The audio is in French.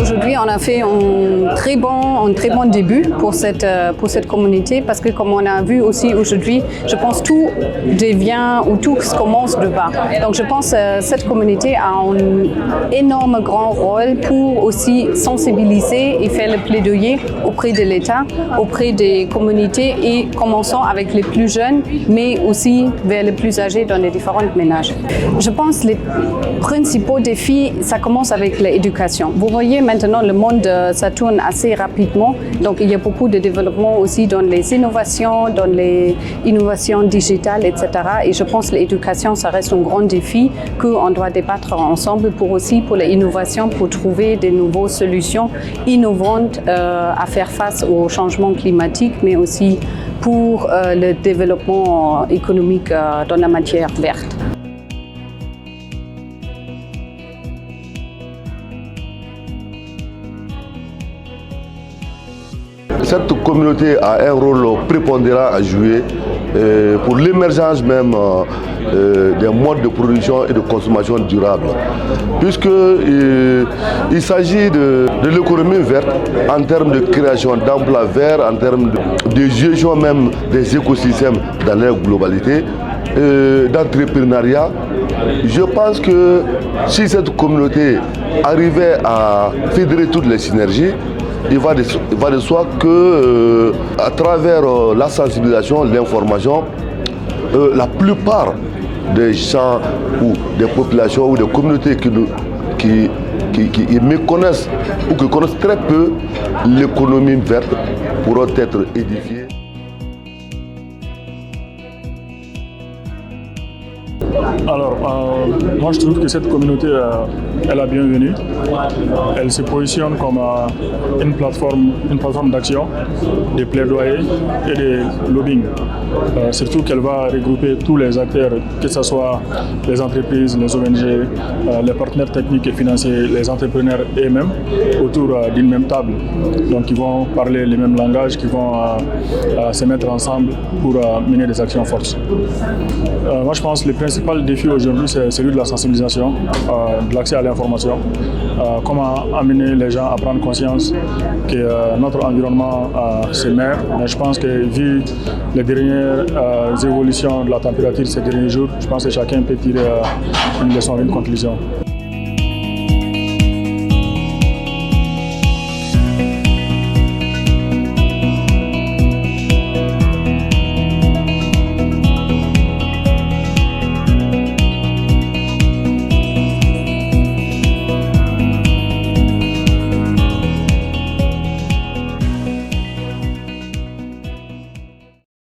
aujourd'hui, on a fait un très bon début pour cette communauté parce que comme on a vu aussi aujourd'hui, je pense tout devient ou tout commence de bas. Donc je pense que cette communauté a un énorme grand rôle pour aussi sensibiliser et faire le plaidoyer auprès de l'État, auprès des communautés et commençons avec les plus jeunes, mais aussi vers les plus âgés dans les différents ménages. Je pense que les principaux défis, ça commence avec l'éducation. Vous voyez maintenant le monde, ça tourne assez rapidement, donc il y a beaucoup de développement aussi dans les innovations digitales, etc. Et je pense que l'éducation, ça reste un grand défi qu'on doit débattre ensemble pour l'innovation, pour trouver des nouvelles solutions innovantes à faire face au changement climatique, mais aussi pour le développement économique dans la matière verte. Cette communauté a un rôle prépondérant à jouer pour l'émergence même des modes de production et de consommation durable, puisqu'il s'agit de l'économie verte en termes de création d'emplois verts, en termes de gestion même des écosystèmes dans leur globalité, d'entrepreneuriat. Je pense que si cette communauté arrivait à fédérer toutes les synergies, il va de soi que à travers la sensibilisation, l'information, la plupart des gens ou des populations ou des communautés qui méconnaissent ou qui connaissent très peu l'économie verte pourront être édifiées. Alors, moi je trouve que cette communauté est la bienvenue. Elle se positionne comme une plateforme d'action, de plaidoyer et de lobbying. Surtout qu'elle va regrouper tous les acteurs, que ce soit les entreprises, les ONG, les partenaires techniques et financiers, les entrepreneurs eux-mêmes, autour d'une même table. Donc ils vont parler le même langage, qui vont se mettre ensemble pour mener des actions fortes. Moi je pense que le principal défi aujourd'hui, c'est celui de la sensibilisation, de l'accès à l'information. Comment amener les gens à prendre conscience que notre environnement se meurt. Mais je pense que vu les dernières évolutions de la température ces derniers jours, je pense que chacun peut tirer une leçon, une conclusion.